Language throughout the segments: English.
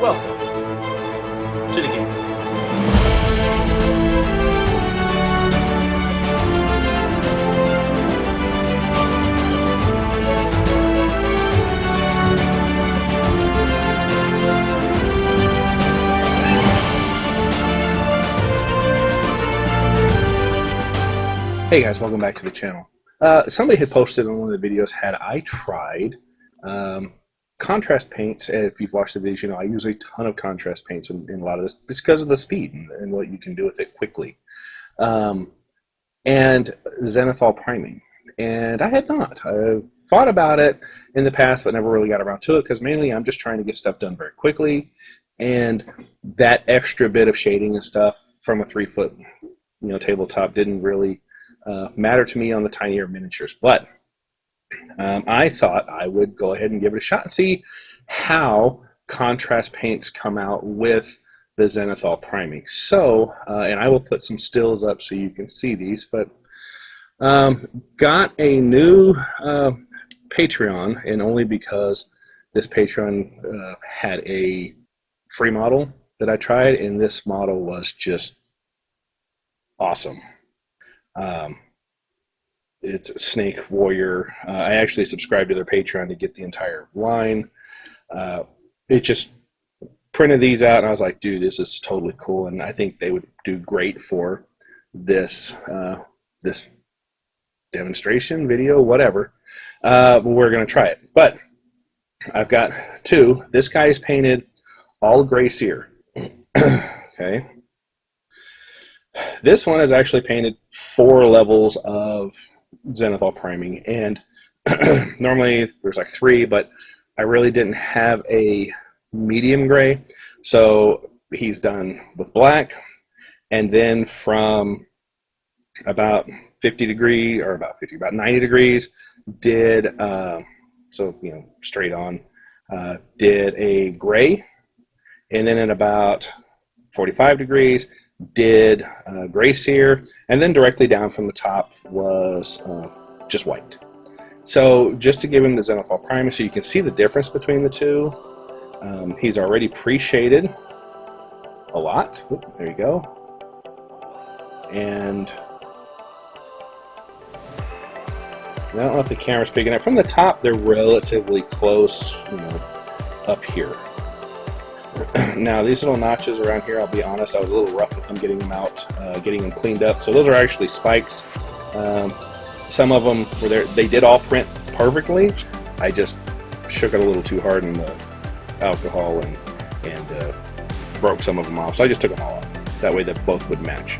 Welcome to the game. Hey guys, welcome back to the channel. Somebody had posted on one of the videos, had I tried contrast paints. If you've watched the videos, you know I use a ton of contrast paints in a lot of this because of the speed and what you can do with it quickly. And Zenithal priming. And I had not. I thought about it in the past, but never really got around to it because mainly I'm just trying to get stuff done very quickly. And that extra bit of shading and stuff from a 3-foot tabletop didn't really matter to me on the tinier miniatures. But I thought I would go ahead and give it a shot and see how contrast paints come out with the Zenithal priming. So, and I will put some stills up so you can see these, but got a new Patreon, and only because this Patreon had a free model that I tried, and this model was just awesome. It's Snake Warrior. I actually subscribed to their Patreon to get the entire line. It just printed these out, and I was like, dude, this is totally cool, and I think they would do great for this this demonstration video, whatever. But we're going to try it. But I've got two. This guy is painted all gray sear. Okay. This one is actually painted 4 levels of Zenithal priming, and normally there's like 3, but I really didn't have a medium gray, so he's done with black, and then from about 50 degree, or about 90 degrees, did straight on, did a gray, and then at about 45 degrees did gray sear, and then directly down from the top was just white. So just to give him the Zenithal primer so you can see the difference between the two. He's already pre-shaded a lot. Oop, there you go. And I don't know if the camera's picking up. From the top, they're relatively close, up here. Now these little notches around here, I'll be honest, I was a little rough with them getting them out, getting them cleaned up. So those are actually spikes. Some of them were there. They did all print perfectly. I just shook it a little too hard in the alcohol and broke some of them off. So I just took them all off. That way that both would match.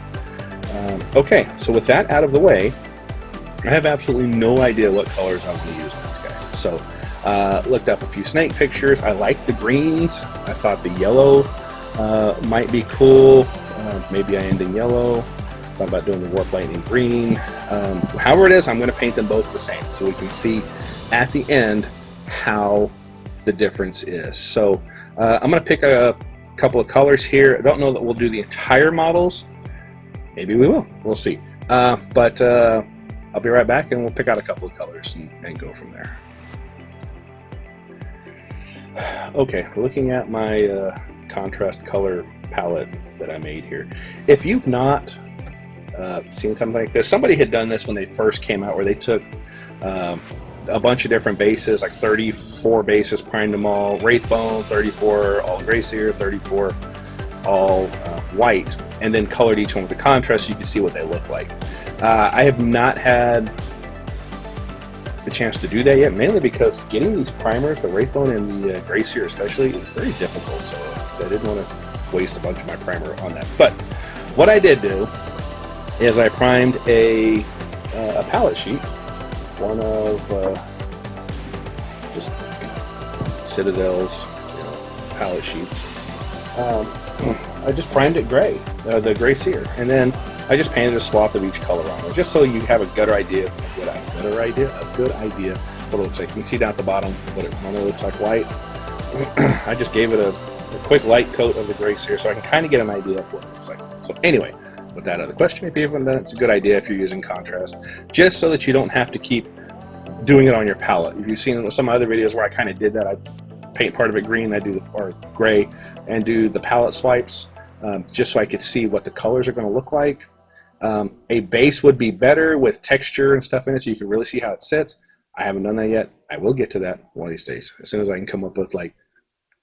Okay, so with that out of the way, I have absolutely no idea what colors I'm going to use on these guys. So looked up a few snake pictures. I like the greens. I thought the yellow might be cool. Maybe I end in yellow. Thought about doing the Warp Lightning green. However it is, I'm going to paint them both the same so we can see at the end how the difference is. So I'm going to pick a couple of colors here. I don't know that we'll do the entire models. Maybe we will. We'll see. But I'll be right back, and we'll pick out a couple of colors and go from there. Okay, looking at my contrast color palette that I made here. If you've not seen something like this, somebody had done this when they first came out, where they took a bunch of different bases, like 34 bases, primed them all, Wraithbone, 34 all gray sear, 34 all white, and then colored each one with the contrast so you can see what they look like. I have not had the chance to do that yet, mainly because getting these primers, the Wraithbone and the gray sear especially, is very difficult, so I didn't want to waste a bunch of my primer on that. But what I did do is I primed a palette sheet, one of just Citadel's palette sheets. I just primed it gray, the gray sear, and then I just painted a swath of each color on it, just so you have a good idea what it looks like. You can see down at the bottom what it normally looks like white. I just gave it a quick light coat of the gray sear so I can kind of get an idea of what it looks like. So anyway, with that out of the question, if you haven't done it, it's a good idea if you're using contrast, just so that you don't have to keep doing it on your palette. If you've seen some other videos where I kind of did that, I paint part of it green, or gray, and do the palette swipes, just so I could see what the colors are going to look like. A base would be better with texture and stuff in it, so you can really see how it sits. I haven't done that yet. I will get to that one of these days, as soon as I can come up with like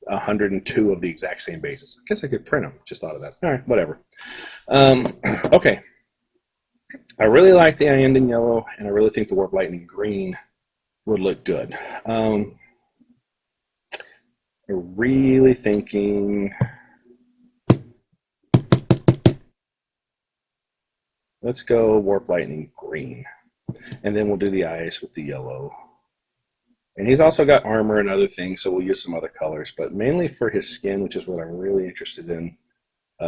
102 of the exact same bases. I guess I could print them. Just thought of that. All right, whatever. Okay. I really like the Iandon yellow, and I really think the Warp Lightning green would look good. I'm really thinking, let's go Warp Lightning green, and then we'll do the eyes with the yellow. And he's also got armor and other things, so we'll use some other colors, but mainly for his skin, which is what I'm really interested in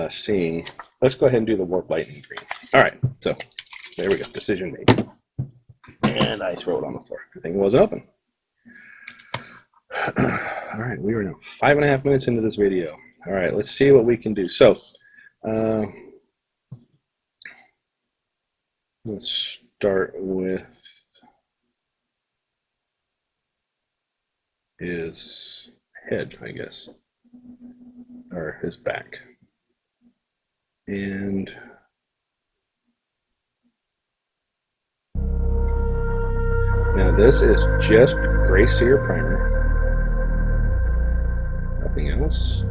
seeing. Let's go ahead and do the Warp Lightning green. All right, so there we go, decision made. And I throw it on the floor. Good thing it wasn't open. All right, we are now 5.5 minutes into this video. All right, let's see what we can do. So, let's start with his head, I guess, or his back. And now this is just Gray Seer primer, nothing else.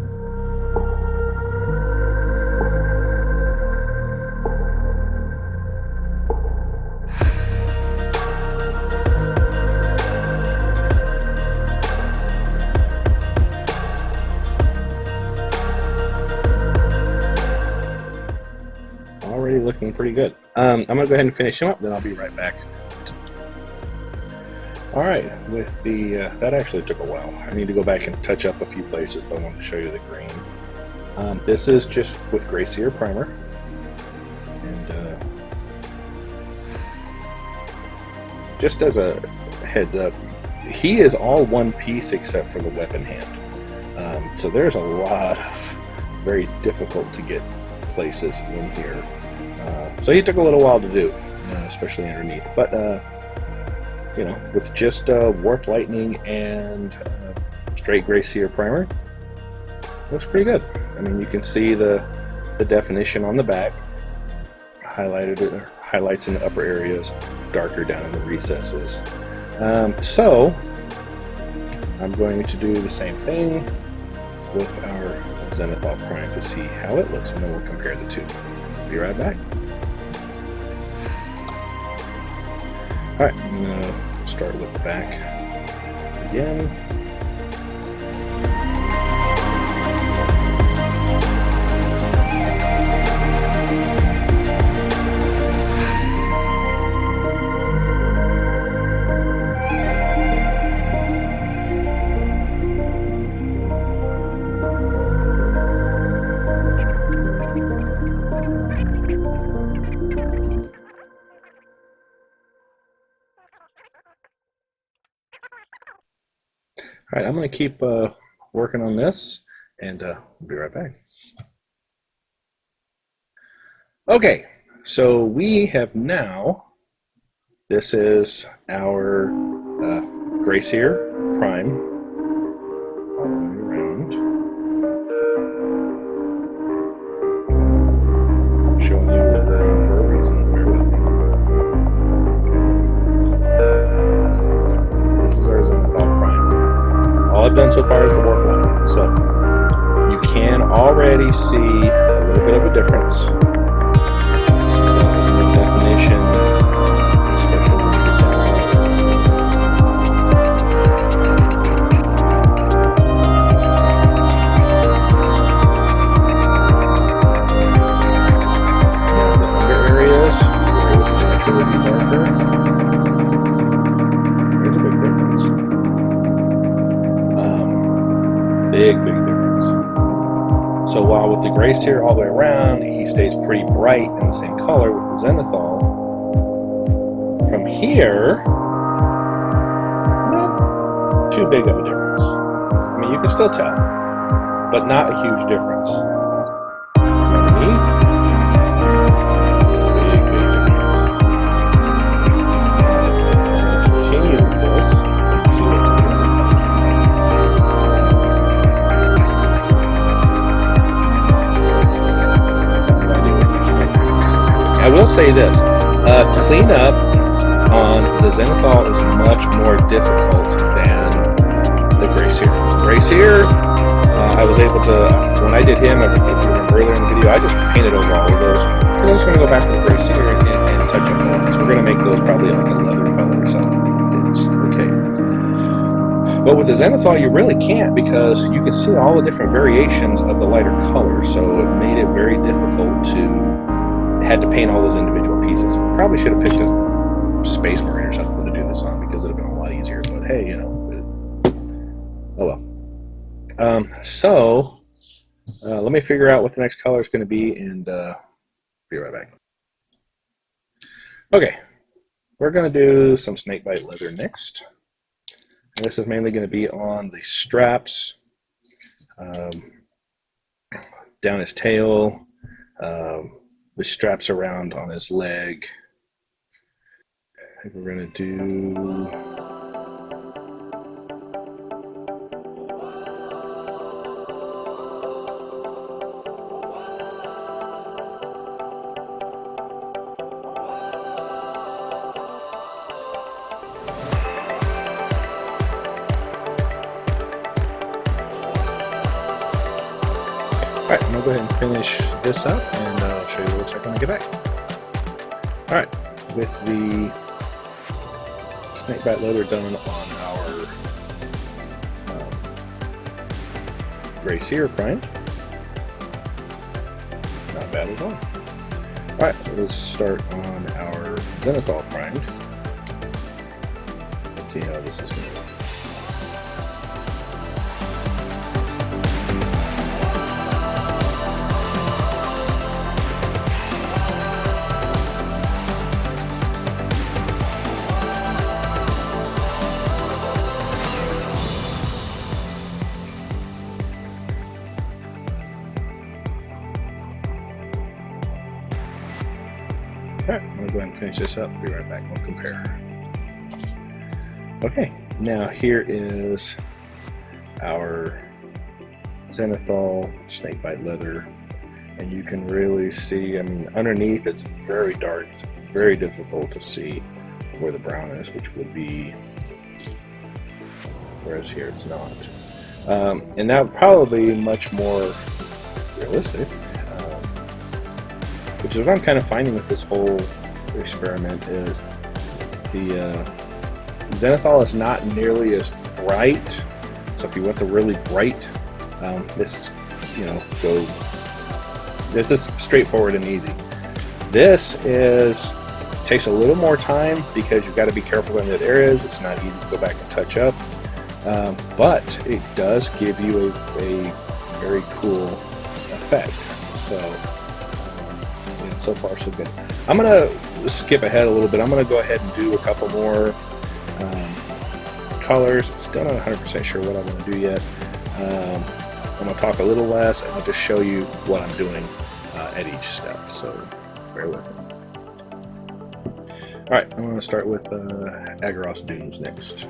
Already looking pretty good. I'm gonna go ahead and finish him up, then I'll be right back. Alright, with the, that actually took a while. I need to go back and touch up a few places, but I want to show you the green. This is just with Gray Seer primer. And just as a heads up, he is all one piece except for the weapon hand. So there's a lot of very difficult to get places in here. So he took a little while to do, especially underneath. But you know, with just Warp Lightning and straight Gray Seer primer, looks pretty good. I mean, you can see the definition on the back, highlighted, highlights in the upper areas, darker down in the recesses. So I'm going to do the same thing with our Zenithal Prime to see how it looks, and then we'll compare the two. Be right back. Alright, I'm going to start with the back again. Alright, I'm going to keep working on this, and we'll be right back. Okay, so we have now, this is our Gray Seer Prime all the way around. I'm showing you for a reason. Bear with me. This is our Zenithal Prime. All I've done so far is the Warp Lightning, so you can already see a little bit of a difference. The definition, especially when you get down. Now the under areas where it would naturally be darker, there's a big difference. Big difference. So while with the Gray Seer all the way around, he stays pretty bright in the same color with the Zenithal, from here, not too big of a difference. I mean, you can still tell, but not a huge difference. Underneath, big difference. Continue with this, and see what's in here. say this: cleanup on the Zenithal is much more difficult than the Gray Seer. Gray Seer, I was able to, when I did him, if you remember earlier in the video, I just painted over all of those. I'm just going to go back to the Gray Seer and touch up those. So we're going to make those probably like a leather color, so it's okay. But with the Zenithal, you really can't, because you can see all the different variations of the lighter color, so it made it very difficult to, had to paint all those individual pieces. Probably should have picked a Space Marine or something to do this on, because it would have been a lot easier, but hey, you know, oh well. Let me figure out what the next color is going to be, and be right back. Okay, we're going to do some Snakebite Leather next. And this is mainly going to be on the straps, down his tail, the straps around on his leg. I think we're going to do... Alright, I'm going to go ahead and finish this up, and I'll show you what it looks like when I get back. Alright, with the Snakebite Leather done on our Gray Seer primed. Not bad at all. Alright, so let's start on our Zenithal primed. Let's see how this is going to work. Alright, I'm going to go ahead and finish this up. Be right back. We'll compare. Okay, now here is our Zenithal Snakebite Leather. And you can really see, I mean, underneath it's very dark. It's very difficult to see where the brown is, which would be, whereas here it's not. And that would probably be much more realistic. Which is what I'm kind of finding with this whole experiment is the Zenithal is not nearly as bright. So if you want the really bright, this is, you know, this is straightforward and easy. This takes a little more time because you've got to be careful in that areas. It's not easy to go back and touch up, but it does give you a very cool effect. So. So far so good. I'm going to skip ahead a little bit. I'm going to go ahead and do a couple more colors. Still not 100% sure what I want to do yet. I'm going to talk a little less, and I'll just show you what I'm doing at each step. So bear with me. Alright, I'm going to start with Agate Dunes next.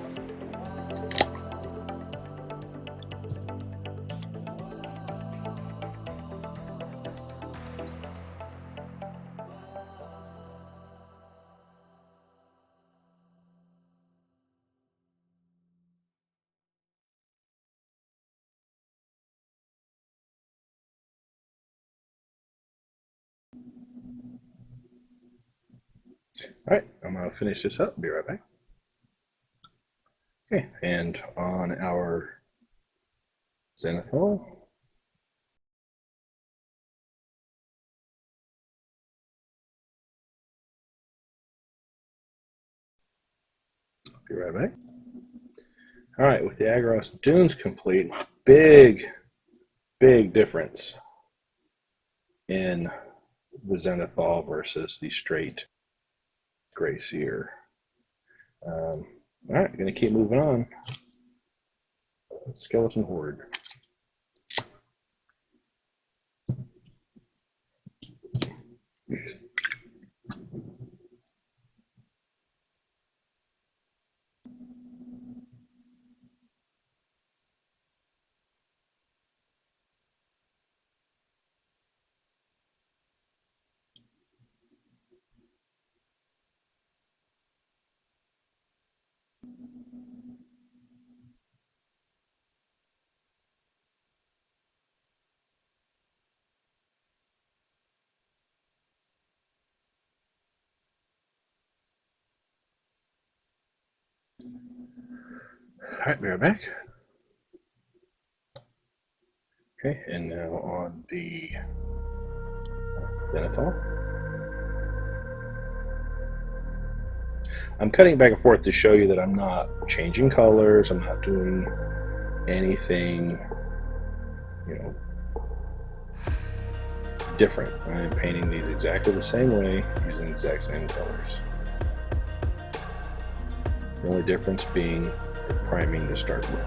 Alright, I'm going to finish this up. Be right back. Okay, and on our Zenithal, be right back. Alright, with the Agate Dunes complete, big difference in the Zenithal versus the straight Gray Seer. Alright, going to keep moving on. Skeleton Horde. Alright, be right back. Okay, and now on the Zenithal. I'm cutting back and forth to show you that I'm not changing colors, I'm not doing anything, different. I'm painting these exactly the same way, using the exact same colors. The only difference being the priming to start with.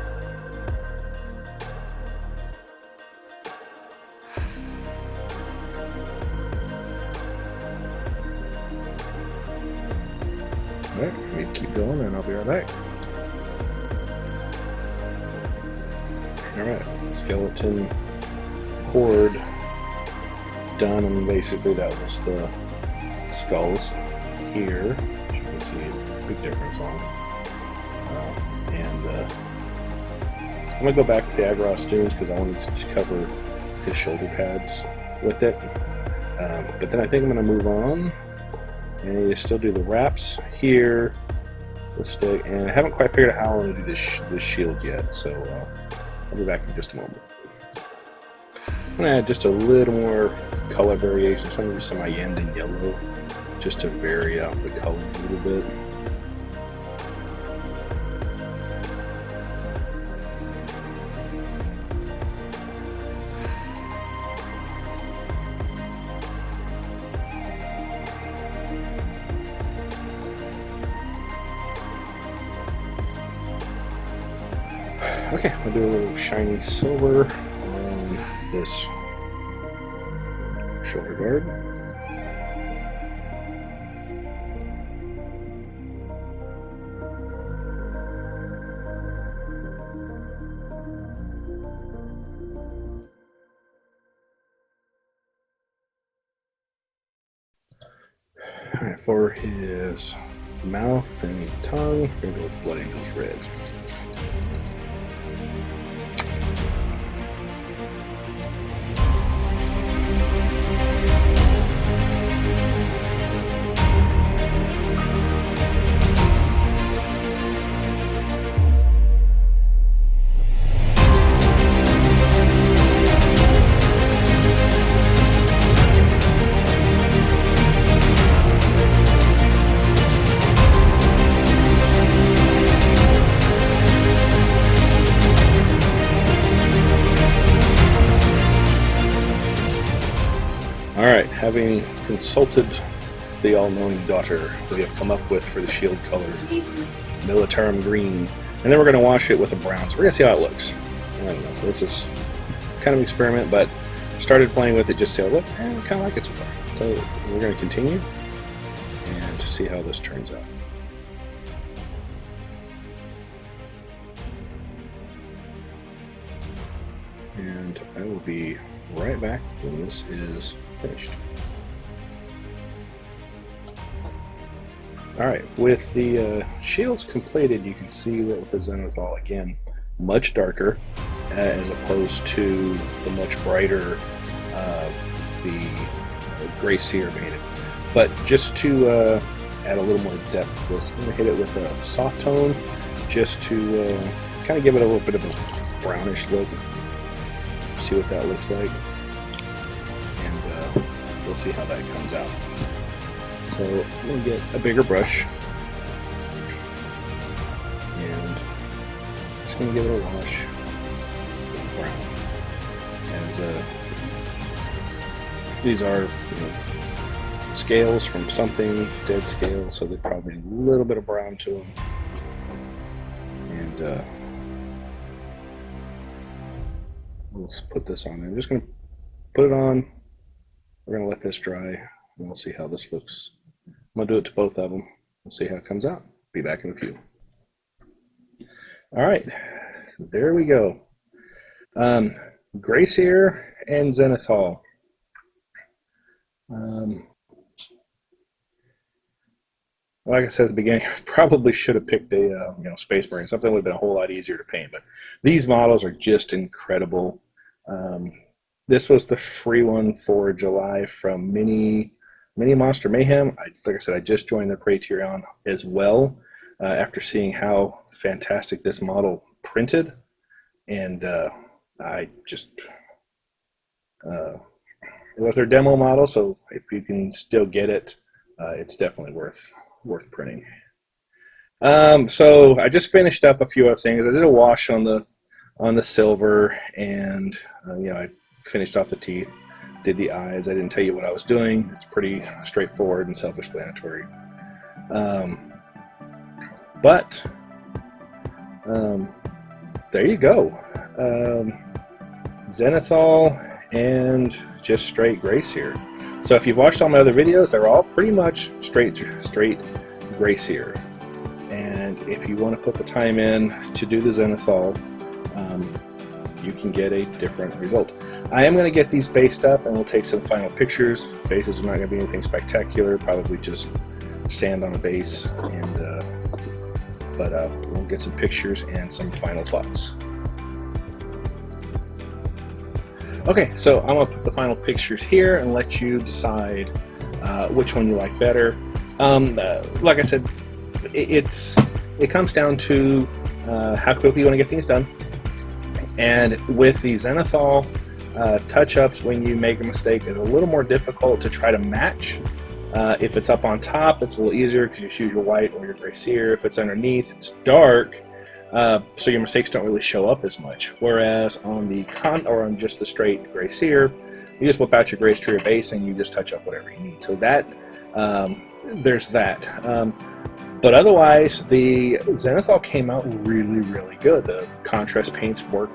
Alright, let me keep going and I'll be right back. Alright, skeleton horde done, and basically that was the skulls here, which you can see a big difference on. I'm going to go back to the Agate Dunes because I wanted to just cover his shoulder pads with it. But then I think I'm going to move on and still do the wraps here, the stick, and I haven't quite figured out how I want to do this shield yet, so I'll be back in just a moment. I'm going to add just a little more color variation, so I'm going to use some Mayhem yellow just to vary out the color a little bit. Okay, I'll do a little shiny silver on this shoulder guard. Alright, for his mouth and tongue, we're going to go with Blood Angel's Red. Alright, having consulted the all-knowing daughter, we have come up with for the shield color Militarum Green, and then we're going to wash it with a brown, so we're going to see how it looks. I don't know, this is kind of an experiment, but started playing with it just to see how it looks, and I kind of like it so far. So we're going to continue and to see how this turns out. And I will be right back when this is finished. Alright, with the shields completed, you can see that with the Zenithal, again, much darker as opposed to the much brighter the Gray Seer painted. But just to add a little more depth to this, I'm going to hit it with a soft tone just to kind of give it a little bit of a brownish look. See what that looks like, and we'll see how that comes out. So I'm going to get a bigger brush and just going to give it a wash with brown. As these are scales from something, dead scales, so they probably need a little bit of brown to them. And let's put this on there. I'm just going to put it on. We're going to let this dry, and we'll see how this looks. I'm going to do it to both of them. We'll see how it comes out. Be back in a few. All right, there we go. Gray Seer and Zenithal. I Like I said at the beginning, probably should have picked a Space Marine. Something would have been a whole lot easier to paint. But these models are just incredible. This was the free one for July from Mini Monster Mayhem. Like I said, I just joined the Patreon as well after seeing how fantastic this model printed, and I just it was their demo model. So if you can still get it, it's definitely worth printing. So I just finished up a few other things. I did a wash on the silver, and I finished off the teeth, did the eyes. I didn't tell you what I was doing. It's pretty straightforward and self-explanatory. But there you go. Zenithal and just straight Gray Seer. So if you've watched all my other videos, they're all pretty much straight Gray Seer. And if you want to put the time in to do the Zenithal, you can get a different result. I am going to get these based up, and we'll take some final pictures. Bases are not going to be anything spectacular, probably just sand on a base, and but we'll get some pictures and some final thoughts. Okay, so I'm going to put the final pictures here and let you decide which one you like better. Like I said, it comes down to how quickly you want to get things done. And with the Zenithal, touch-ups, when you make a mistake, is a little more difficult to try to match. If it's up on top, it's a little easier because you choose your white or your Gray Seer. If it's underneath, it's dark, so your mistakes don't really show up as much. Whereas on the on just the straight Gray Seer, you just whip out your Gray Seer base and you just touch up whatever you need. So that there's that. But otherwise, the Zenithal came out really, really good. The contrast paints work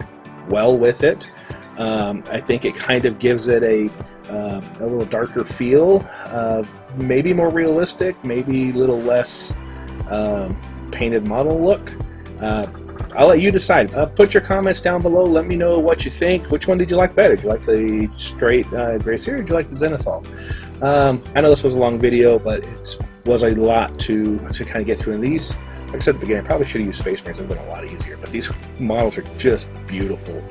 well with it. I think it kind of gives it a little darker feel, maybe more realistic, maybe a little less painted model look. I'll let you decide. Put your comments down below. Let me know what you think. Which one did you like better? Did you like the straight Gray Seer, or did you like the Zenithal? I know this was a long video, but it was a lot to kind of get through. And these, like I said at the beginning, I probably should have used Space Marines. It would have been a lot easier. But these models are just beautiful,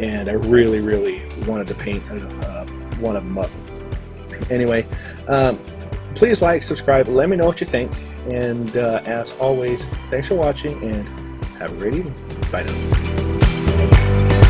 and I really, really wanted to paint one of them up. Anyway, please like, subscribe, let me know what you think, and as always, thanks for watching, and have a great evening. Bye now.